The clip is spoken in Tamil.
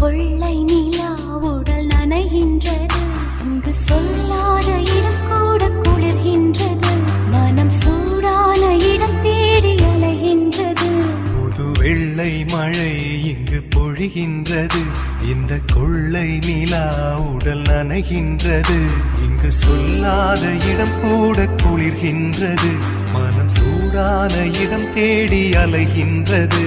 கொள்ளை நிலா உடல் நனைகின்றது. இங்கு சொல்லாத இடம் கூட குளிர்கின்றது. மனம் சூடான இடம் தேடி அலைகின்றது. புது வெள்ளை மழை இங்கு பொழிகின்றது. இந்த கொள்ளை நிலா உடல் நனைகின்றது. இங்கு சொல்லாத இடம் கூட குளிர்கின்றது. மனம் சூடான இடம் தேடி அலைகின்றது.